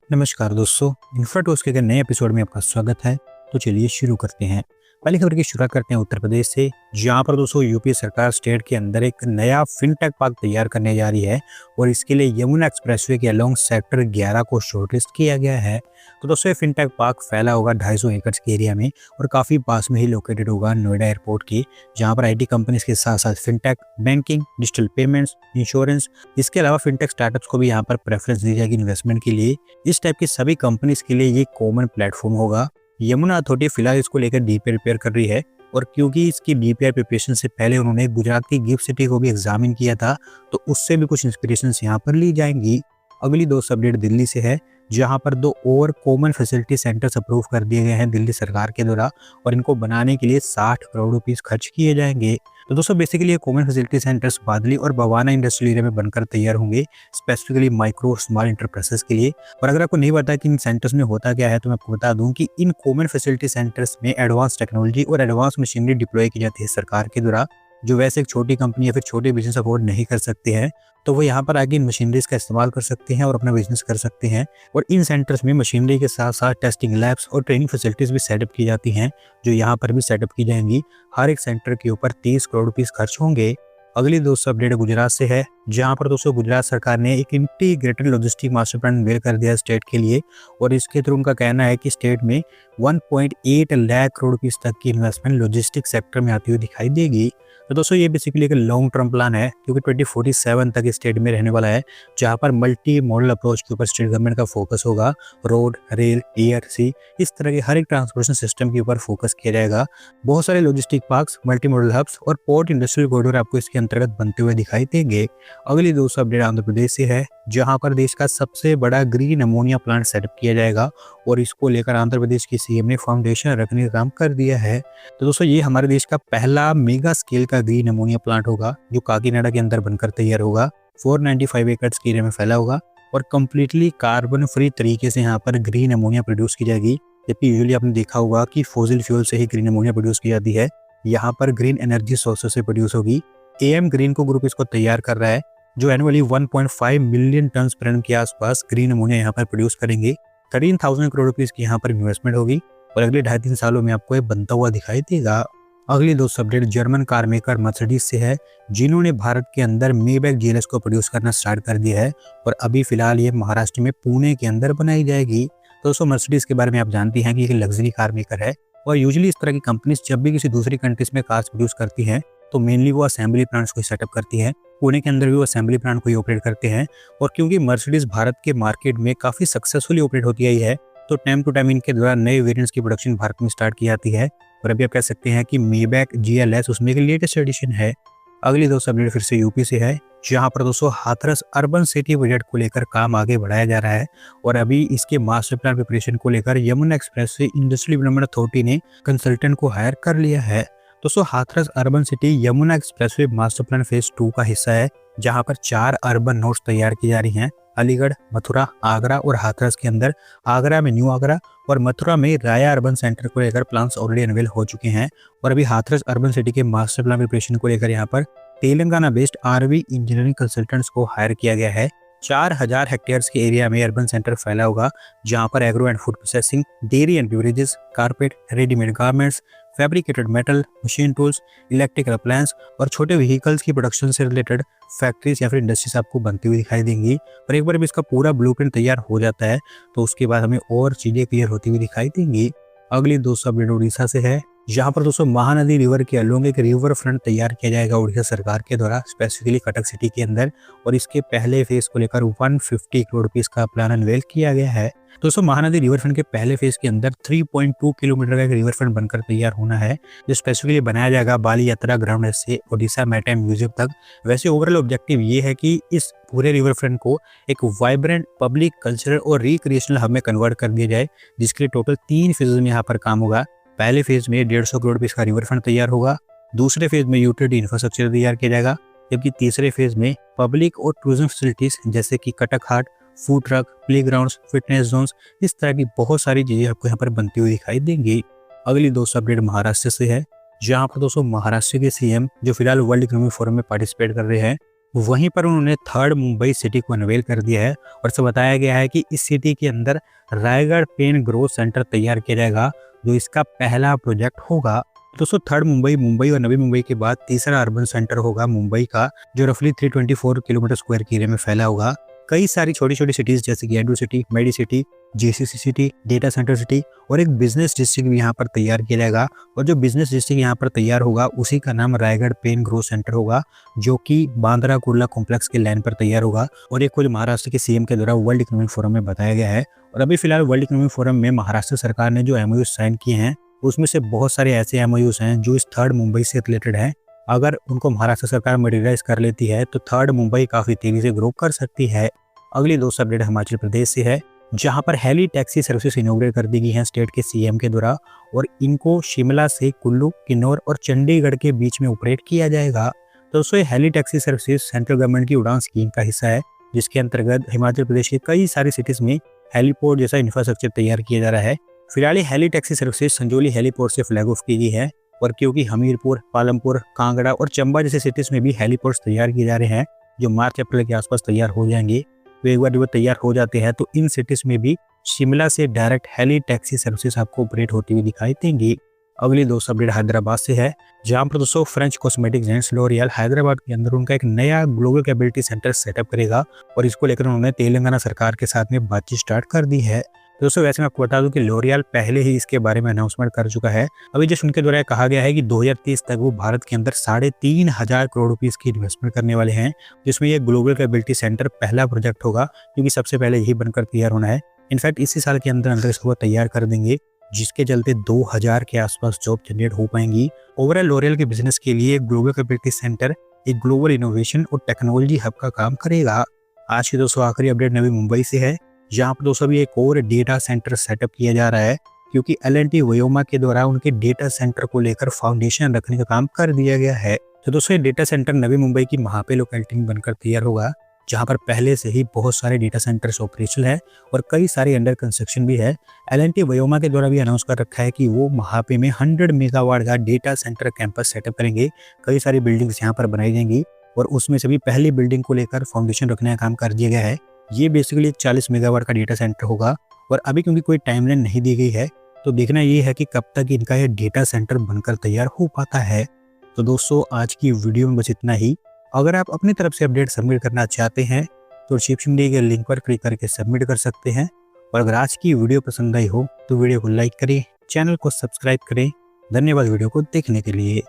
नमस्कार दोस्तों, इन्फ्राटॉक्स के नए एपिसोड में आपका स्वागत है। तो चलिए शुरू करते हैं। पहली खबर की शुरुआत करते हैं उत्तर प्रदेश से, जहां पर दोस्तों यूपी सरकार स्टेट के अंदर एक नया फिनटेक पार्क तैयार करने जा रही है और इसके लिए यमुना एक्सप्रेसवे के अलोंग सेक्टर 11 को शॉर्टलिस्ट किया गया है। तो दोस्तों ये फिनटेक पार्क फैला होगा 250 एकड़ के एरिया में और काफ़ी पास में ही लोकेटेड होगा नोएडा एयरपोर्ट की, जहाँ पर IT कंपनीज के साथ साथ fintech, banking, digital payments, insurance, इसके अलावा फिनटेक स्टार्टअप्स को भी यहाँ पर प्रेफरेंस दी जाएगी इन्वेस्टमेंट के लिए। इस टाइप की सभी कंपनीज के लिए ये कॉमन प्लेटफॉर्म होगा। यमुना अथॉरिटी फिलहाल इसको लेकर DPR प्रिपेयर कर रही है और क्योंकि इसकी DPR प्रिपरेशन से पहले उन्होंने गुजरात की गिफ्ट सिटी को भी एग्जामिन किया था, तो उससे भी कुछ इंस्पिरेशन यहाँ पर ली जाएंगी। अगली दोस्त अपडेट दिल्ली से है, जहां पर 2 और कॉमन फैसिलिटी सेंटर्स अप्रूव कर दिए गए हैं दिल्ली सरकार के द्वारा और इनको बनाने के लिए 60 करोड़ रुपीस खर्च किए जाएंगे। तो दोस्तों बेसिकली ये कॉमन फैसिलिटी सेंटर्स बादली और बवाना इंडस्ट्रियल एरिया में बनकर तैयार होंगे, स्पेसिफिकली माइक्रो और स्मॉल इंटरप्राइजेस के लिए। और अगर आपको नहीं पता कि इन सेंटर्स में होता क्या है, तो मैं आपको बता दूं कि इन कॉमन फैसिलिटी सेंटर्स में एडवांस टेक्नोलॉजी और एडवांस मशीनरी डिप्लॉय की जाती है सरकार के द्वारा, जो वैसे एक छोटी कंपनी या फिर छोटे बिजनेस अफोर्ड नहीं कर सकते हैं। तो वो यहाँ पर आगे इन मशीनरीज का इस्तेमाल कर सकते हैं और अपना बिजनेस कर सकते हैं। और इन सेंटर्स में मशीनरी के साथ साथ टेस्टिंग लैब्स और ट्रेनिंग फैसिलिटीज भी सेटअप की जाती हैं, जो यहाँ पर भी सेटअप की जाएंगी। हर एक सेंटर के ऊपर 30 करोड़ रुपीस खर्च होंगे। अगली दोस्तों अपडेट गुजरात से है, जहां पर दोस्तों गुजरात सरकार ने एक integrated logistic master plan unveil कर दिया स्टेट के लिए और इसके थ्रू उनका कहना है कि स्टेट में 1.8 लाख करोड़ रुपीस तक की इन्वेस्टमेंट लॉजिस्टिक सेक्टर में आती हुई दिखाई देगी। तो दोस्तों ये बेसिकली एक लॉन्ग टर्म प्लान है, क्योंकि 2047 तक स्टेट में रहने वाला है, जहां पर मल्टी मॉडल अप्रोच के ऊपर स्टेट गवर्नमेंट का फोकस होगा। रोड, रेल, एयर, सी, इस तरह के हर एक ट्रांसपोर्टेशन सिस्टम के ऊपर फोकस किया जाएगा। बहुत सारे logistic parks, multi modal hubs और पोर्ट इंडस्ट्रियल कॉरिडोर आपको इसके अंतर्गत बनते हुए दिखाई देंगे। अगली दोस्तों अपडेट आंध्र प्रदेश से है, जहां पर देश का सबसे बड़ा ग्रीन अमोनिया प्लांट सेटअप किया जाएगा और इसको लेकर आंध्र प्रदेश की CM ने फाउंडेशन रखने का काम कर दिया है। तो दोस्तों ये हमारे देश का पहला मेगा स्केल का ग्रीन अमोनिया प्लांट होगा, जो काकीनाडा के अंदर बनकर तैयार होगा। 495 एकड़ के एरिया में फैला होगा और कम्प्लीटली कार्बन फ्री तरीके से यहाँ पर ग्रीन अमोनिया प्रोड्यूस की जाएगी। जबकि यूजुअली आपने देखा होगा कि फॉसिल फ्यूल से ही ग्रीन अमोनिया प्रोड्यूस की जाती है, यहाँ पर ग्रीन एनर्जी सोर्सेस से प्रोड्यूस होगी। AM ग्रीन को ग्रुप इसको तैयार कर रहा है, जो annually 1.5 million ton per annum के आसपास ग्रीन अमोनिया यहाँ पर प्रोड्यूस करेंगे। 13,000 करोड़ रुपीस की यहाँ पर इन्वेस्टमेंट होगी और अगले 2.5-3 सालों में आपको ये बनता हुआ दिखाई देगा। अगली दोस्त update German car maker Mercedes से है, जिन्होंने भारत के अंदर मेबैक GLS को प्रोड्यूस करना स्टार्ट कर दिया है और अभी फिलहाल ये महाराष्ट्र में पुणे के अंदर बनाई जाएगी। तो दोस्तों मर्सिडीज के बारे में आप जानती हैं कि एक लग्जरी कार मेकर है और यूजुअली इस तरह की कंपनीज जब भी किसी दूसरी कंट्रीज में कार्स प्रोड्यूस करती हैं, तो मेनली वो असेंबली प्लांट्स को सेटअप करती है। पुणे के अंदर भी वो असेंबली प्लांट को ही ऑपरेट करते हैं और क्योंकि मर्सिडीज भारत के मार्केट में काफ़ी सक्सेसफुली ऑपरेट होती आई है, तो टाइम टू टाइम इनके द्वारा नए वेरिएंट्स की प्रोडक्शन भारत में स्टार्ट की जाती है और अभी आप कह सकते हैं कि मेबैक GLS उसमें एक लेटेस्ट एडिशन है। अगली दोस्तों अपडेट फिर से यूपी से है, जहां पर दोस्तों हाथरस अर्बन सिटी प्रोजेक्ट को लेकर काम आगे बढ़ाया जा रहा है और अभी इसके मास्टर प्लान प्रिपरेशन को लेकर यमुना एक्सप्रेस से इंडस्ट्रियल डेवलपमेंट अथॉरिटी ने कंसल्टेंट को हायर कर लिया है। दोस्तों Hathras urban city Yamuna expressway master plan phase 2 का हिस्सा है, जहां पर 4 अर्बन नोड्स तैयार की जा रही हैं। अलीगढ़, मथुरा, आगरा और हाथरस के अंदर आगरा में न्यू आगरा और मथुरा में राया अर्बन सेंटर को लेकर प्लान्स ऑलरेडी अनवेल हो चुके हैं और अभी हाथरस अर्बन सिटी के मास्टर प्लान प्रिपरेशन को लेकर यहाँ पर Telangana based RV engineering consultants को हायर किया गया है। 4000 हेक्टेयर्स के एरिया में अर्बन सेंटर फैला होगा, जहां पर agro and food processing, dairy and beverages, carpet, readymade garments, fabricated metal, machine tools, electrical appliance और छोटे व्हीकल्स की प्रोडक्शन से रिलेटेड फैक्ट्रीज या फिर इंडस्ट्रीज आपको बनती हुई दिखाई देंगी। और एक बार भी इसका पूरा ब्लूप्रिंट तैयार हो जाता है, तो उसके बाद हमें और चीजें क्लियर होती हुई दिखाई देंगी। अगली दोस्तों अपडेट उड़ीसा से है, जहां पर दोस्तों महानदी रिवर के अलोंग एक रिवर फ्रंट तैयार किया जाएगा उड़ीसा सरकार के द्वारा, स्पेसिफिकली कटक सिटी के अंदर और इसके पहले फेज को लेकर 150 करोड़ रुपीस का प्लान अनवेल किया गया है। दोस्तों महानदी रिवर फ्रंट के पहले फेज के अंदर 3.2 किलोमीटर का एक रिवर फ्रंट बनकर तैयार होना है, जो स्पेसिफिकली बनाया जाएगा बाली यात्रा ग्राउंड से ओडिशा मैरीटाइम म्यूजियम तक। वैसे ओवरऑल ऑब्जेक्टिव ये है कि इस पूरे रिवर फ्रंट को एक वाइब्रेंट पब्लिक, कल्चरल और रिक्रिएशनल हब में कन्वर्ट कर दिया जाए, जिसके लिए टोटल 3 फेज में यहाँ पर काम होगा। पहले फेज में 150 करोड़ रुपए का रिवर फ्रंट तैयार होगा, दूसरे फेज में यूटिलिटी इंफ्रास्ट्रक्चर तैयार किया जाएगा, जबकि तीसरे फेज में पब्लिक और टूरिज्म फैसिलिटीज जैसे कि Cuttack Haat, food truck, play grounds, fitness zones, इस तरह की बहुत सारी चीजें आपको यहाँ पर बनती हुई दिखाई देंगी। अगली दोस्तों अपडेट महाराष्ट्र से है, जहाँ पर दोस्तों महाराष्ट्र के CM जो फिलहाल वर्ल्ड इकोनॉमिक फोरम में पार्टिसिपेट कर रहे हैं, वहीं पर उन्होंने थर्ड मुंबई सिटी को अनवेल कर दिया है और से बताया गया है कि इस सिटी के अंदर रायगढ़ पेन ग्रोथ सेंटर तैयार किया जाएगा, जो इसका पहला प्रोजेक्ट होगा। दोस्तों थर्ड मुंबई, मुंबई और नवी मुंबई के बाद तीसरा अर्बन सेंटर होगा मुंबई का, जो रफली 324 किलोमीटर स्क्वायर के एरिया में फैला होगा। कई सारी छोटी छोटी सिटीज जैसे कि edu city, medi city, JCC city, data centre city और एक बिजनेस डिस्ट्रिक्ट भी यहाँ पर तैयार किया जाएगा। और जो बिजनेस डिस्ट्रिक्ट यहाँ पर तैयार होगा उसी का नाम रायगढ़ पेन ग्रोथ सेंटर होगा, जो कि बांद्रा कुर्ला कॉम्प्लेक्स के लाइन पर तैयार होगा। और एक जो महाराष्ट्र के सीएम के द्वारा वर्ल्ड इकोनॉमिक फोरम में बताया गया है। और अभी फिलहाल वर्ल्ड इकोनॉमिक फोरम में महाराष्ट्र सरकार ने जो एमओयू साइन किए हैं उसमें से बहुत सारे ऐसे एमओयूज हैं जो इस थर्ड मुंबई से रिलेटेड है। अगर उनको महाराष्ट्र सरकार मटेरियलाइज कर लेती है तो थर्ड मुंबई काफी तेजी से ग्रो कर सकती है। अगली दोस्त अपडेट हिमाचल प्रदेश से है, जहां पर हेली टैक्सी सर्विसेज इनॉग्रेट कर दी गई हैं स्टेट के सीएम के द्वारा। और इनको शिमला से कुल्लू, किन्नौर और चंडीगढ़ के बीच में ऑपरेट किया जाएगा। दोस्तों ये heli taxi services central government की उड़ान स्कीम का हिस्सा है, जिसके अंतर्गत हिमाचल प्रदेश के कई सारी सिटीज में हेलीपोर्ट जैसा इंफ्रास्ट्रक्चर तैयार किया जा रहा है। फिलहाल heli taxi services Sanjauli heliport से फ्लैग ऑफ की गई है। और क्योंकि हमीरपुर, पालमपुर, कांगड़ा और चंबा जैसे सिटीज में भी हेलीपोर्ट्स तैयार किए जा रहे हैं, जो मार्च अप्रैल के आसपास तैयार हो जाएंगे। तो एक बार जब तैयार हो जाते हैं तो इन सिटीज में भी शिमला से डायरेक्ट हेली टैक्सी सर्विसेज आपको ऑपरेट होती हुई दिखाई देंगी। अगली दोस्त अपडेट हैदराबाद से है, जहां पर दोस्तों French cosmetic gents L'Oréal Hyderabad के अंदर उनका एक नया ग्लोबल कैपेबिलिटी सेंटर सेटअप करेगा। और इसको लेकर उन्होंने तेलंगाना सरकार के साथ में बातचीत स्टार्ट कर दी है। दोस्तों वैसे मैं आपको बता दूं कि लॉरियल पहले ही इसके बारे में अनाउंसमेंट कर चुका है। अभी जस्ट उनके द्वारा कहा गया है कि 2030 तक वो भारत के अंदर 3,500 करोड़ रुपीस की इन्वेस्टमेंट करने वाले हैं, जिसमें ये ग्लोबल कैपेबिलिटी सेंटर पहला प्रोजेक्ट होगा, क्योंकि सबसे पहले यही बनकर तैयार होना है। इनफैक्ट इसी साल के अंदर अंदर इसको तैयार कर देंगे, जिसके चलते 2000 के आसपास जॉब जनरेट हो पाएंगी। ओवरऑल लॉरियल के बिजनेस के लिए ग्लोबल कैपेबिलिटी सेंटर एक ग्लोबल इनोवेशन और टेक्नोलॉजी हब का काम करेगा। आज की दोस्तों आखिरी अपडेट नवी मुंबई से है, जहाँ पर दोस्तों अभी एक और डेटा सेंटर सेटअप किया जा रहा है, क्योंकि L&T वयोमा के द्वारा उनके डेटा सेंटर को लेकर फाउंडेशन रखने का काम कर दिया गया है। तो दोस्तों ये डेटा सेंटर नवी मुंबई की महापे लोकेलिटी में बनकर तैयार होगा, जहां पर पहले से ही बहुत सारे डेटा सेंटर्स ऑपरेशनल है और कई सारे अंडर कंस्ट्रक्शन भी है। L&T वयोमा के द्वारा भी अनाउंस कर रखा है कि वो महापे में 100 मेगावाट का डेटा सेंटर कैंपस सेटअप करेंगे। कई सारी बिल्डिंग्स यहाँ पर बनाई जाएंगी और उसमें से भी पहली बिल्डिंग को लेकर फाउंडेशन रखने का काम कर दिया गया है। ये बेसिकली एक 40 मेगावाट का डेटा सेंटर होगा। और अभी क्योंकि कोई टाइमलाइन नहीं दी गई है, तो देखना ये है कि कब तक इनका ये डेटा सेंटर बनकर तैयार हो पाता है। तो दोस्तों आज की वीडियो में बस इतना ही। अगर आप अपनी तरफ से अपडेट सबमिट करना चाहते हैं तो डिस्क्रिप्शन दिए गए लिंक पर क्लिक करके सबमिट कर सकते हैं। और अगर आज की वीडियो पसंद आई हो तो वीडियो को लाइक करें, चैनल को सब्सक्राइब करें। धन्यवाद वीडियो को देखने के लिए।